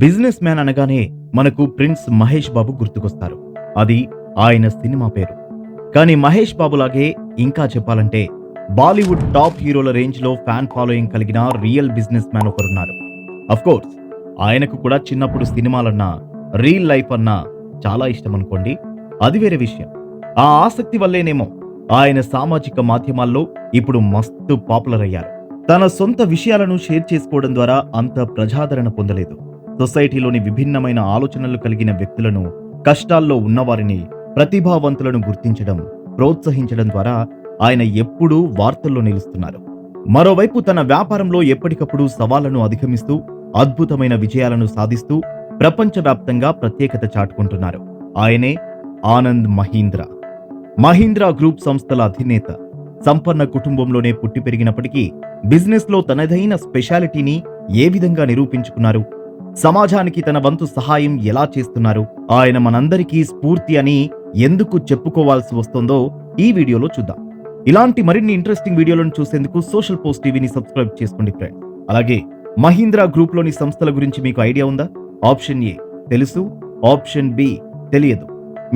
Business man అనగానే మనకు prince Mahesh Babu గుర్తుకొస్తారు. అది ఆయన సినిమా పేరు. కానీ మహేష్ బాబులాగే ఇంకా చెప్పాలంటే బాలీవుడ్ టాప్ హీరోల రేంజ్ లో ఫ్యాన్ ఫాలోయింగ్ కలిగిన రియల్ బిజినెస్ మ్యాన్ ఒకరున్నారు. కోర్స్ ఆయనకు కూడా చిన్నప్పుడు సినిమాలన్నా రియల్ లైఫ్ అన్నా చాలా ఇష్టం అనుకోండి, అది వేరే విషయం. ఆ ఆసక్తి వల్లేనేమో ఆయన సామాజిక మాధ్యమాల్లో ఇప్పుడు మస్తు పాపులర్ అయ్యారు. తన సొంత విషయాలను షేర్ చేసుకోవడం ద్వారా అంత ప్రజాదరణ పొందలేదు. సొసైటీలోని విభిన్నమైన ఆలోచనలు కలిగిన వ్యక్తులను, కష్టాల్లో ఉన్నవారిని, ప్రతిభావంతులను గుర్తించడం, ప్రోత్సహించడం ద్వారా ఆయన ఎప్పుడూ వార్తల్లో నిలుస్తున్నారు. మరోవైపు తన వ్యాపారంలో ఎప్పటికప్పుడు సవాళ్లను అధిగమిస్తూ అద్భుతమైన విజయాలను సాధిస్తూ ప్రపంచవ్యాప్తంగా ప్రత్యేకత చాటుకుంటున్నారు. ఆయనే ఆనంద్ మహీంద్రా. మహీంద్రా గ్రూప్ సంస్థల అధినేత. సంపన్న కుటుంబంలోనే పుట్టి పెరిగినప్పటికీ బిజినెస్ లో తనదైన స్పెషాలిటీని ఏ విధంగా నిరూపించుకున్నారు? సమాజానికి తన వంతు సహాయం ఎలా చేస్తున్నారు? ఆయన మనందరికీ స్ఫూర్తి అని ఎందుకు చెప్పుకోవాల్సి వస్తుందో ఈ వీడియోలో చూద్దాం. ఇలాంటి మరిన్ని ఇంట్రెస్టింగ్ వీడియోలను చూసేందుకు సోషల్ పోస్ట్ టీవీని సబ్స్క్రైబ్ చేసుకోండి ఫ్రెండ్స్. అలాగే మహీంద్రా గ్రూప్ లోని సంస్థల గురించి మీకు ఐడియా ఉందా? ఆప్షన్ ఏ తెలుసు, ఆప్షన్ బి తెలియదు.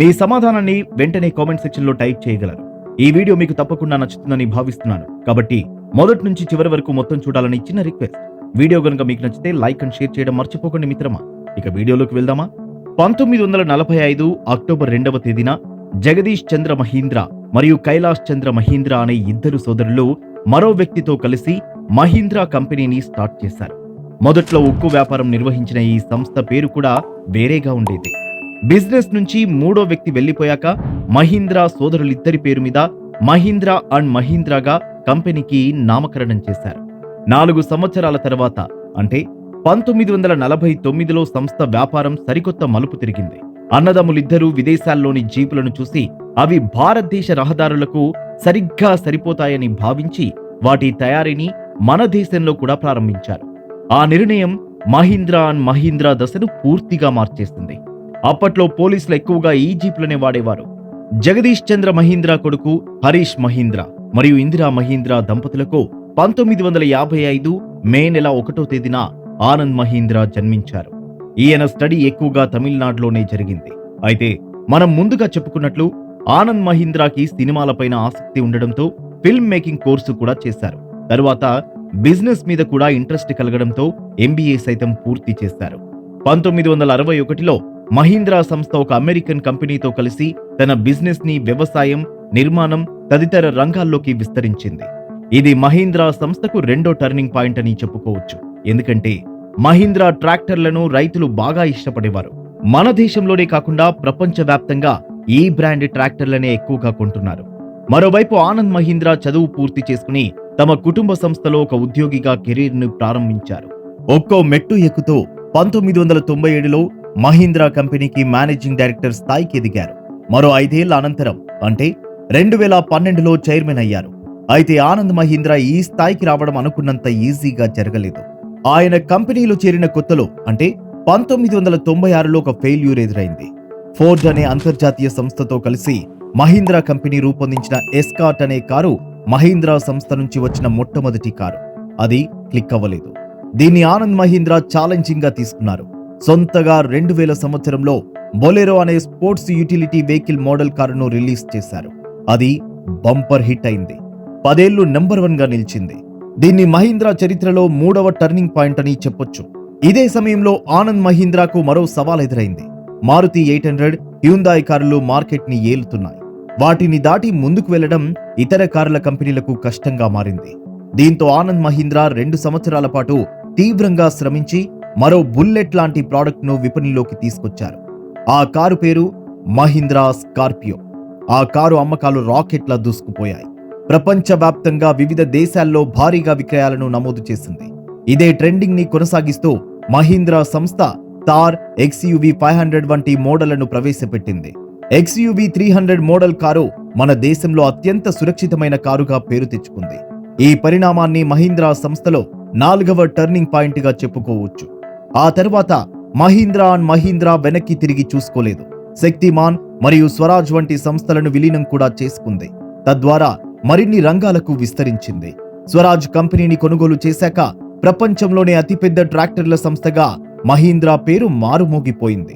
మీ సమాధానాన్ని వెంటనే కామెంట్ సెక్షన్ లో టైప్ చేయగలరు. ఈ వీడియో మీకు తప్పకుండా నచ్చుతుందని భావిస్తున్నాను. కాబట్టి మొదటి నుంచి చివరి వరకు మొత్తం చూడాలని చిన్న రిక్వెస్ట్. వీడియో గనుక మీకు నచ్చితే లైక్ అండ్ షేర్ చేయడం మర్చిపోకండి మిత్రమా. ఇక వీడియోలోకి వెళ్దామా? 1945 అక్టోబర్ 2వ తేదీన జగదీష్ చంద్ర మహీంద్రా మరియు కైలాష్ చంద్ర మహీంద్రా అనే ఇద్దరు సోదరులు మరో వ్యక్తితో కలిసి మహీంద్రా కంపెనీని స్టార్ట్ చేశారు. మొదట్లో ఉక్కు వ్యాపారం నిర్వహించిన ఈ సంస్థ పేరు కూడా వేరేగా ఉండేది. బిజినెస్ నుంచి మూడో వ్యక్తి వెళ్లిపోయాక మహీంద్రా సోదరులిద్దరి పేరు మీద మహీంద్రా అండ్ మహీంద్రాగా కంపెనీకి నామకరణం చేశారు. 4 సంవత్సరాల తర్వాత అంటే 1949లో సంస్థ వ్యాపారం సరికొత్త మలుపు తిరిగింది. అన్నదమ్ములిద్దరూ విదేశాల్లోని జీపులను చూసి అవి భారతదేశ రహదారులకు సరిగ్గా సరిపోతాయని భావించి వాటి తయారీని మన దేశంలో కూడా ప్రారంభించారు. ఆ నిర్ణయం మహీంద్రా అండ్ మహీంద్రా దశను పూర్తిగా మార్చేసింది. అప్పట్లో పోలీసులు ఎక్కువగా ఈ జీపులనే వాడేవారు. జగదీష్ చంద్ర మహీంద్రా కొడుకు హరీష్ మహీంద్రా మరియు ఇందిరా మహీంద్రా దంపతులకు 1955 మే నెల 1వ తేదీన ఆనంద్ మహీంద్రా జన్మించారు. ఈయన స్టడీ ఎక్కువగా తమిళనాడులోనే జరిగింది. అయితే మనం ముందుగా చెప్పుకున్నట్లు ఆనంద్ మహీంద్రాకి సినిమాలపైన ఆసక్తి ఉండడంతో ఫిల్మ్ మేకింగ్ కోర్సు కూడా చేశారు. తరువాత బిజినెస్ మీద కూడా ఇంట్రెస్ట్ కలగడంతో MBA సైతం పూర్తి చేశారు. 1961లో మహీంద్రా సంస్థ ఒక అమెరికన్ కంపెనీతో కలిసి తన బిజినెస్ ని వ్యవసాయం, నిర్మాణం తదితర రంగాల్లోకి విస్తరించింది. ఇది మహీంద్రా సంస్థకు రెండో టర్నింగ్ పాయింట్ అని చెప్పుకోవచ్చు. ఎందుకంటే మహీంద్రా ట్రాక్టర్లను రైతులు బాగా ఇష్టపడేవారు. మన దేశంలోనే కాకుండా ప్రపంచవ్యాప్తంగా ఈ బ్రాండ్ ట్రాక్టర్లనే ఎక్కువగా కొంటున్నారు. మరోవైపు ఆనంద్ మహీంద్రా చదువు పూర్తి చేసుకుని తమ కుటుంబ సంస్థలో ఒక ఉద్యోగిగా కెరీర్ ను ప్రారంభించారు. ఒక్కో మెట్టు ఎక్కుతూ 1997లో మహీంద్రా కంపెనీకి మేనేజింగ్ డైరెక్టర్ స్థాయికి ఎదిగారు. మరో 5 ఏళ్ల అనంతరం అంటే 2012లో చైర్మన్ అయ్యారు. అయితే ఆనంద్ మహీంద్రా ఈ స్థాయికి రావడం అనుకున్నంత ఈజీగా జరగలేదు. ఆయన కంపెనీలో చేరిన కొత్తలో అంటే 1996లో ఒక ఫెయిల్యూర్ ఎదురైంది. ఫోర్డ్ అనే అంతర్జాతీయ సంస్థతో కలిసి మహీంద్రా కంపెనీ రూపొందించిన ఎస్కార్ట్ అనే కారు మహీంద్రా సంస్థ నుంచి వచ్చిన మొట్టమొదటి కారు. అది క్లిక్ అవ్వలేదు. దీన్ని ఆనంద్ మహీంద్రా ఛాలెంజింగ్ గా తీసుకున్నారు. సొంతగా 2000 సంవత్సరంలో బొలెరో అనే స్పోర్ట్స్ యూటిలిటీ వెహికల్ మోడల్ కారును రిలీజ్ చేశారు. అది బంపర్ హిట్ అయింది. 10 ఏళ్లు నెంబర్ 1 గా నిలిచింది. దీన్ని మహీంద్రా చరిత్రలో 3వ టర్నింగ్ పాయింట్ అని చెప్పొచ్చు. ఇదే సమయంలో ఆనంద్ మహీంద్రాకు మరో సవాల్ ఎదురైంది. మారుతి 800, హ్యుందాయ్ కారులు మార్కెట్ ని ఏలుతున్నాయి. వాటిని దాటి ముందుకు వెళ్లడం ఇతర కార్ల కంపెనీలకు కష్టంగా మారింది. దీంతో ఆనంద్ మహీంద్రా 2 సంవత్సరాల పాటు తీవ్రంగా శ్రమించి మరో బుల్లెట్ లాంటి ప్రాడక్ట్ ను విపణిలోకి తీసుకొచ్చారు. ఆ కారు పేరు మహీంద్రా స్కార్పియో. ఆ కారు అమ్మకాలు రాకెట్లా దూసుకుపోయాయి. ప్రపంచవ్యాప్తంగా వివిధ దేశాల్లో భారీగా విక్రయాలను నమోదు చేసింది. ఇదే ట్రెండింగ్ ని కొనసాగిస్తూ మహీంద్రా సంస్థ థార్, XUV 500 వంటి మోడళ్లను ప్రవేశపెట్టింది. XUV 300 మోడల్ కారు మన దేశంలో అత్యంత సురక్షితమైన కారుగా పేరు తెచ్చుకుంది. ఈ పరిణామాన్ని మహీంద్రా సంస్థలో 4వ టర్నింగ్ పాయింట్ గా చెప్పుకోవచ్చు. ఆ తర్వాత మహీంద్రా అండ్ మహీంద్రా వెనక్కి తిరిగి చూసుకోలేదు. శక్తిమాన్ మరియు స్వరాజ్ వంటి సంస్థలను విలీనం కూడా చేసుకుంది. తద్వారా మరిన్ని రంగాలకు విస్తరించింది. స్వరాజ్ కంపెనీని కొనుగోలు చేశాక ప్రపంచంలోనే అతిపెద్ద ట్రాక్టర్ల సంస్థగా మహీంద్రా పేరు మారుమోగిపోయింది.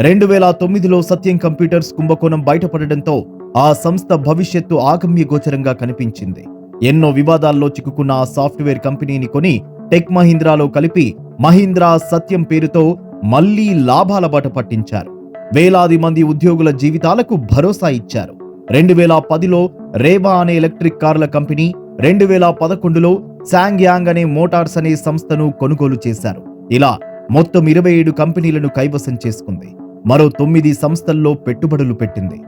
2009లో సత్యం కంప్యూటర్స్ కుంభకోణం బయటపడడంతో ఆ సంస్థ భవిష్యత్తు ఆగమ్యగోచరంగా కనిపించింది. ఎన్నో వివాదాల్లో చిక్కుకున్న ఆ సాఫ్ట్వేర్ కంపెనీని కొని టెక్ మహీంద్రాలో కలిపి మహీంద్రా సత్యం పేరుతో మళ్లీ లాభాల బాట పట్టించారు. వేలాది మంది ఉద్యోగుల జీవితాలకు భరోసా ఇచ్చారు. 2010లో రేవా అనే ఎలక్ట్రిక్ కార్ల కంపెనీ, 2011లో శాంగ్యాంగ్ అనే మోటార్స్ అనే సంస్థను కొనుగోలు చేశారు. ఇలా మొత్తం 27 కంపెనీలను కైవసం చేసుకుంది. మరో 9 సంస్థల్లో పెట్టుబడులు పెట్టింది.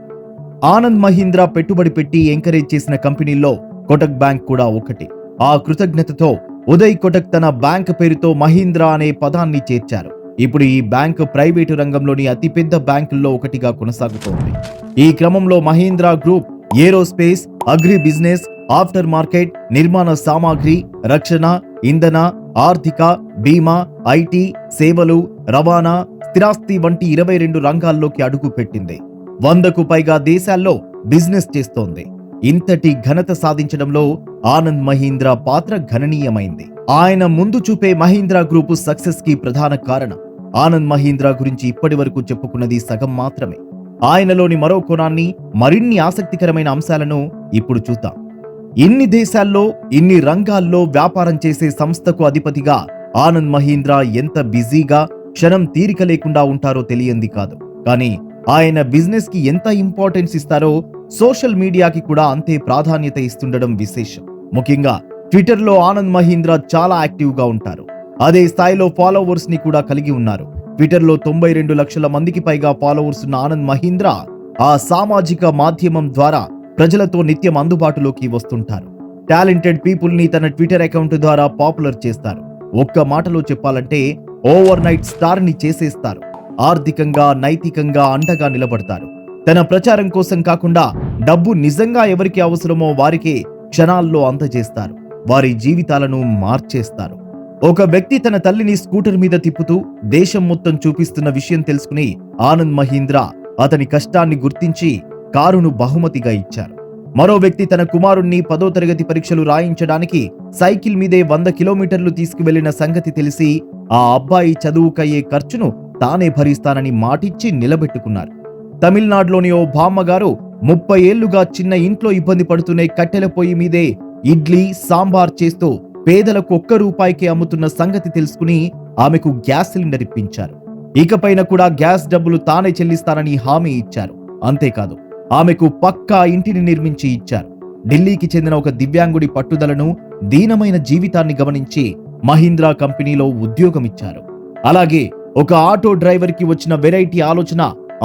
ఆనంద్ మహీంద్రా పెట్టుబడి పెట్టి ఎంకరేజ్ చేసిన కంపెనీల్లో కోటక్ బ్యాంక్ కూడా ఒకటి. ఆ కృతజ్ఞతతో ఉదయ్ కోటక్ తన బ్యాంక్ పేరుతో మహీంద్రా అనే పదాన్ని చేర్చారు. ఇప్పుడు ఈ బ్యాంక్ ప్రైవేటు రంగంలోని అతిపెద్ద బ్యాంకుల్లో ఒకటిగా కొనసాగుతోంది. ఈ క్రమంలో Mahindra group aerospace, agri business, after market, నిర్మాణ సామాగ్రి, రక్షణ, ఇంధన, ఆర్థిక, బీమా, ఐటీ, సేవలు, రవాణా, స్థిరాస్తి వంటి 22 రంగాల్లోకి అడుగు పెట్టింది. 100కు పైగా దేశాల్లో బిజినెస్ చేస్తోంది. ఇంతటి ఘనత సాధించడంలో ఆనంద్ మహీంద్రా పాత్ర గణనీయమైంది. ఆయన ముందు చూపే మహీంద్రా గ్రూపు సక్సెస్ కి ప్రధాన కారణం. ఆనంద్ మహీంద్రా గురించి ఇప్పటి వరకు చెప్పుకున్నది సగం మాత్రమే. ఆయనలోని మరో కోణాన్ని, మరిన్ని ఆసక్తికరమైన అంశాలను ఇప్పుడు చూద్దాం. ఇన్ని దేశాల్లో, ఇన్ని రంగాల్లో వ్యాపారం చేసే సంస్థకు అధిపతిగా ఆనంద్ మహీంద్రా ఎంత బిజీగా, క్షణం తీరిక లేకుండా ఉంటారో తెలియంది కాదు. కానీ ఆయన బిజినెస్ కి ఎంత ఇంపార్టెన్స్ ఇస్తారో సోషల్ మీడియాకి కూడా అంతే ప్రాధాన్యత ఇస్తుండడం విశేషం. ముఖ్యంగా ట్విట్టర్లో ఆనంద్ మహీంద్రా చాలా యాక్టివ్ గా ఉంటారు. అదే స్థాయిలో ఫాలోవర్స్ ని కూడా కలిగి ఉన్నారు. ట్విట్టర్లో 92 లక్షల మందికి పైగా ఫాలోవర్స్ ఉన్న ఆనంద్ మహీంద్రా ఆ సామాజిక మాధ్యమం ద్వారా ప్రజలతో నిత్యం అందుబాటులోకి వస్తుంటారు. టాలెంటెడ్ పీపుల్ ని తన ట్విట్టర్ అకౌంట్ ద్వారా పాపులర్ చేస్తారు. ఒక్క మాటలో చెప్పాలంటే ఓవర్ నైట్ స్టార్ ని చేసేస్తారు. ఆర్థికంగా, నైతికంగా అండగా నిలబడతారు. తన ప్రచారం కోసం కాకుండా డబ్బు నిజంగా ఎవరికి అవసరమో వారికే క్షణాల్లో అందజేస్తారు. వారి జీవితాలను మార్చేస్తారు. ఒక వ్యక్తి తన తల్లిని స్కూటర్ మీద తిప్పుతూ దేశం మొత్తం చూపిస్తున్న విషయం తెలుసుకుని ఆనంద్ మహీంద్రా అతని కష్టాన్ని గుర్తించి కారును బహుమతిగా ఇచ్చారు. మరో వ్యక్తి తన కుమారుణ్ణి 10వ తరగతి పరీక్షలు రాయించడానికి సైకిల్ మీదే 100 కిలోమీటర్లు తీసుకువెళ్లిన సంగతి తెలిసి ఆ అబ్బాయి చదువుకయ్యే ఖర్చును తానే భరిస్తానని మాటిచ్చి నిలబెట్టుకున్నారు. తమిళనాడులోని ఓ బామ్మగారు 30 ఏళ్లుగా చిన్న ఇంట్లో ఇబ్బంది పడుతూనే కట్టెల పొయ్యి మీదే ఇడ్లీ, సాంబార్ చేస్తూ పేదలకు ₹1 అమ్ముతున్న సంగతి తెలుసుకుని ఆమెకు గ్యాస్ సిలిండర్ ఇప్పించారు. ఇకపైన కూడా గ్యాస్ డబ్బులు తానే చెల్లిస్తానని హామీ ఇచ్చారు. అంతేకాదు, ఆమెకు పక్కా ఇంటిని నిర్మించి ఇచ్చారు. ఢిల్లీకి చెందిన ఒక దివ్యాంగుడి పట్టుదలను, దీనమైన జీవితాన్ని గమనించి మహీంద్రా కంపెనీలో ఉద్యోగమిచ్చారు. అలాగే ఒక ఆటో డ్రైవర్ కి వచ్చిన వెరైటీ ఆలోచన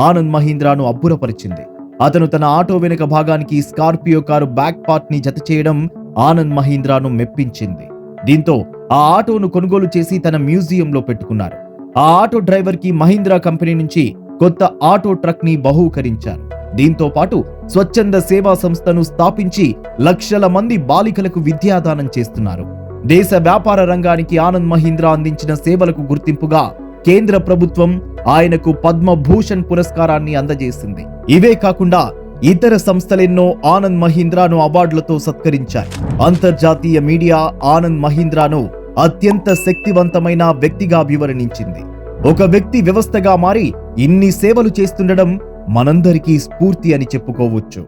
ఆనంద్ మహీంద్రాను అబ్బురపరిచింది. అతను తన ఆటో వెనుక భాగానికి స్కార్పియో కారు బ్యాక్ పార్ట్ ని జత చేయడం ఆనంద్ మహీంద్రాను మెప్పించింది. దీంతో ఆ ఆటోను కొనుగోలు చేసి తన మ్యూజియంలో పెట్టుకున్నారు. ఆ ఆటో డ్రైవర్ కి మహీంద్రా కంపెనీ నుంచి కొత్త ఆటో ట్రక్ ని బహూకరించారు. దీంతో పాటు స్వచ్ఛంద సేవా సంస్థను స్థాపించి లక్షల మంది బాలికలకు విద్యాదానం చేస్తున్నారు. దేశ వ్యాపార రంగానికి ఆనంద్ మహీంద్రా అందించిన సేవలకు గుర్తింపుగా కేంద్ర ప్రభుత్వం ఆయనకు పద్మభూషణ్ పురస్కారాన్ని అందజేసింది. ఇవే కాకుండా ఇతర సంస్థలెన్నో ఆనంద్ మహీంద్రాను అవార్డులతో సత్కరించాయి. అంతర్జాతీయ మీడియా ఆనంద్ మహీంద్రాను అత్యంత శక్తివంతమైన వ్యక్తిగా అభివర్ణించింది. ఒక వ్యక్తి వ్యవస్థగా మారి ఇన్ని సేవలు చేస్తుండడం మనందరికీ స్ఫూర్తి అని చెప్పుకోవచ్చు.